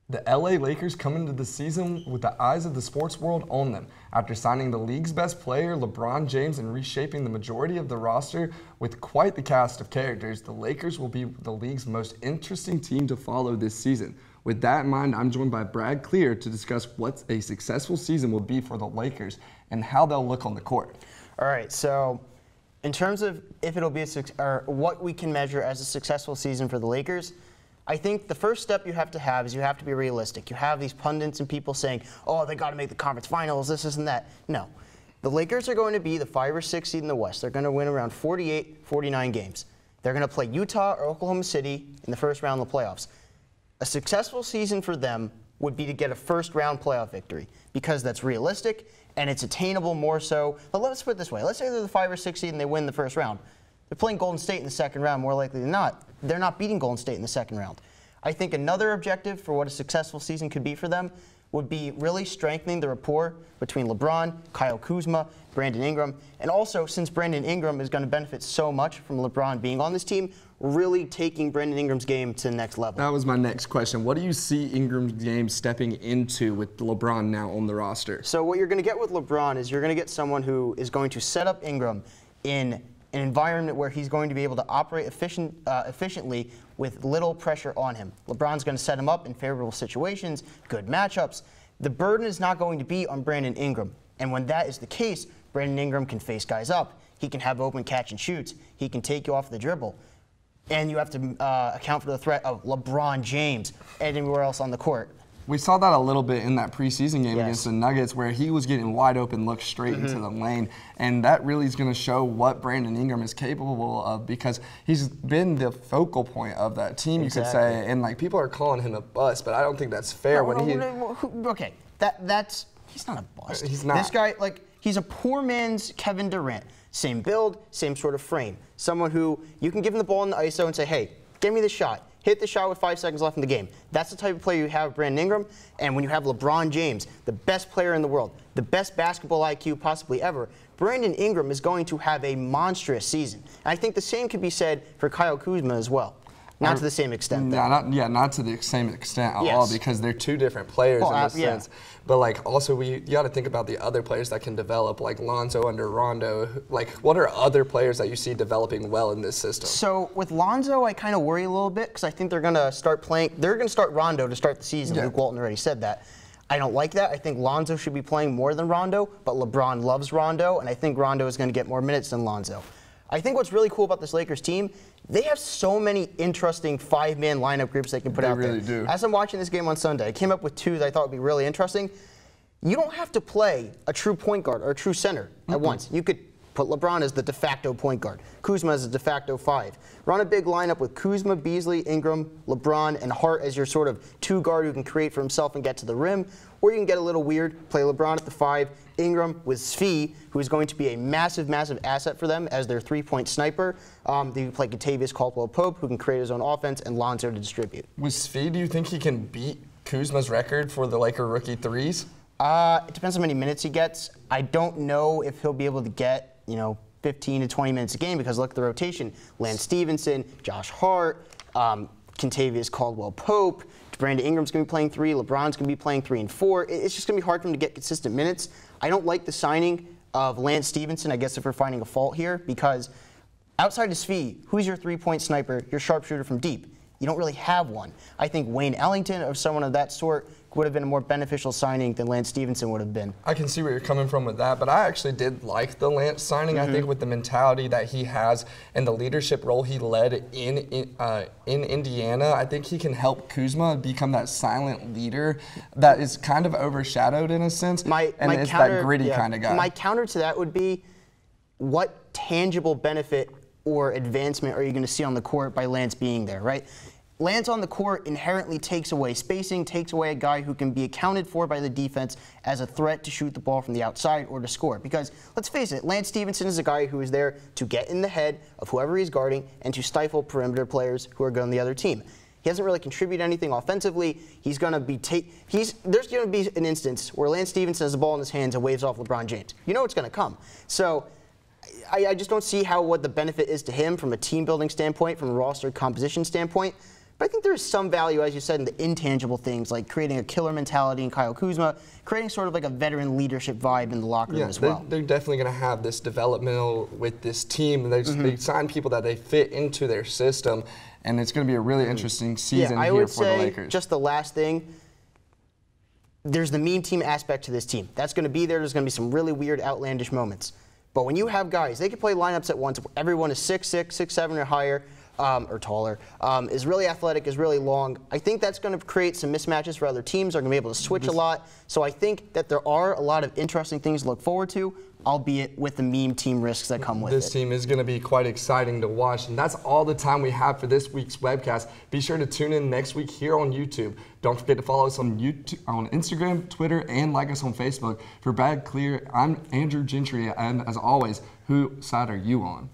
The LA Lakers come into the season with the eyes of the sports world on them. After signing the league's best player, LeBron James, and reshaping the majority of the roster with quite the cast of characters, the Lakers will be the league's most interesting team to follow this season. With that in mind, I'm joined by Brad Klier to discuss what a successful season will be for the Lakers and how they'll look on the court. All right, so in terms of if it'll be or what we can measure as a successful season for the Lakers, I think the first step you have to have is you have to be realistic. You have these pundits and people saying, oh, they got to make the conference finals, this and that. No. The Lakers are going to be the 5 or 6 seed in the West. They're going to win around 48, 49 games. They're going to play Utah or Oklahoma City in the first round of the playoffs. A successful season for them would be to get a first-round playoff victory because that's realistic and it's attainable more so. But let's put it this way. Let's say they're the 5 or 6 seed and they win the first round. They're playing Golden State in the second round more likely than not. They're not beating Golden State in the second round. I think another objective for what a successful season could be for them would be really strengthening the rapport between LeBron, Kyle Kuzma, Brandon Ingram, and also, since Brandon Ingram is going to benefit so much from LeBron being on this team, really taking Brandon Ingram's game to the next level. That was my next question. What do you see Ingram's game stepping into with LeBron now on the roster? So what you're going to get with LeBron is you're going to get someone who is going to set up Ingram in an environment where he's going to be able to operate efficiently with little pressure on him. LeBron's going to set him up in favorable situations, good matchups. The burden is not going to be on Brandon Ingram. And when that is the case, Brandon Ingram can face guys up. He can have open catch and shoots. He can take you off the dribble. And you have to account for the threat of LeBron James anywhere else on the court. We saw that a little bit in that preseason game against the Nuggets where he was getting wide open looks straight into the lane. And that really is going to show what Brandon Ingram is capable of because he's been the focal point of that team, you could say. And, like, people are calling him a bust, but I don't think that's fair. Okay, that's he's not a bust. He's not. This guy, like, he's a poor man's Kevin Durant. Same build, same sort of frame. Someone who you can give him the ball in the ISO and say, hey, give me the shot. Hit the shot with 5 seconds left in the game. That's the type of player you have with Brandon Ingram. And when you have LeBron James, the best player in the world, the best basketball IQ possibly ever, Brandon Ingram is going to have a monstrous season. And I think the same could be said for Kyle Kuzma as well. Not to the same extent, though. Not to the same extent at all, because they're two different players in this sense. But, like, also you got to think about the other players that can develop, like Lonzo under Rondo. Like, what are other players that you see developing well in this system? So with Lonzo, I kind of worry a little bit because I think they're going to start playing. They're going to start Rondo to start the season. Luke Walton already said that. I don't like that. I think Lonzo should be playing more than Rondo, but LeBron loves Rondo, and I think Rondo is going to get more minutes than Lonzo. I think what's really cool about this Lakers team, they have so many interesting 5-man lineup groups they can put out there. They really do. As I'm watching this game on Sunday, I came up with 2 that I thought would be really interesting. You don't have to play a true point guard or a true center at once. You could put LeBron as the de facto point guard, Kuzma as a de facto 5. Run a big lineup with Kuzma, Beasley, Ingram, LeBron, and Hart as your sort of 2 guard who can create for himself and get to the rim. Or you can get a little weird, play LeBron at the 5, Ingram with Svi, who is going to be a massive, massive asset for them as their 3-point sniper. They can play Kentavious Caldwell-Pope, who can create his own offense, and Lonzo to distribute. With Svi, do you think he can beat Kuzma's record for the Laker rookie threes? It depends how many minutes he gets. I don't know if he'll be able to get, 15 to 20 minutes a game because look at the rotation. Lance Stevenson, Josh Hart, Kentavious Caldwell-Pope, Brandon Ingram's going to be playing 3, LeBron's going to be playing 3 and 4. It's just going to be hard for him to get consistent minutes. I don't like the signing of Lance Stevenson, I guess, if we're finding a fault here, because outside of Svi, who's your 3-point sniper, your sharpshooter from deep? You don't really have one. I think Wayne Ellington or someone of that sort would have been a more beneficial signing than Lance Stevenson would have been. I can see where you're coming from with that, but I actually did like the Lance signing. I think with the mentality that he has and the leadership role he led in Indiana, I think he can help Kuzma become that silent leader that is kind of overshadowed in a sense, and is that gritty kind of guy. My counter to that would be, what tangible benefit or advancement are you going to see on the court by Lance being there, right? Lance on the court inherently takes away spacing, takes away a guy who can be accounted for by the defense as a threat to shoot the ball from the outside or to score. Because, let's face it, Lance Stevenson is a guy who is there to get in the head of whoever he's guarding and to stifle perimeter players who are going on the other team. He hasn't really contributed anything offensively. He's going to be there's going to be an instance where Lance Stevenson has the ball in his hands and waves off LeBron James. You know it's going to come. So I just don't see what the benefit is to him from a team-building standpoint, from a roster composition standpoint. But I think there is some value, as you said, in the intangible things, like creating a killer mentality in Kyle Kuzma, creating sort of like a veteran leadership vibe in the locker room as well. They're definitely going to have this developmental with this team. They sign people that they fit into their system, and it's going to be a really interesting season here for the Lakers. Just the last thing, there's the meme team aspect to this team. That's going to be there. There's going to be some really weird, outlandish moments. But when you have guys, they can play lineups at once. Everyone is 6'6", 6'7", or higher. Or taller, is really athletic, is really long. I think that's going to create some mismatches for other teams. They're going to be able to switch a lot. So I think that there are a lot of interesting things to look forward to, albeit with the meme team risks that come with it. This team is going to be quite exciting to watch. And that's all the time we have for this week's webcast. Be sure to tune in next week here on YouTube. Don't forget to follow us on YouTube, on Instagram, Twitter, and like us on Facebook. For Brad Klier, I'm Andrew Gentry, and as always, whose side are you on?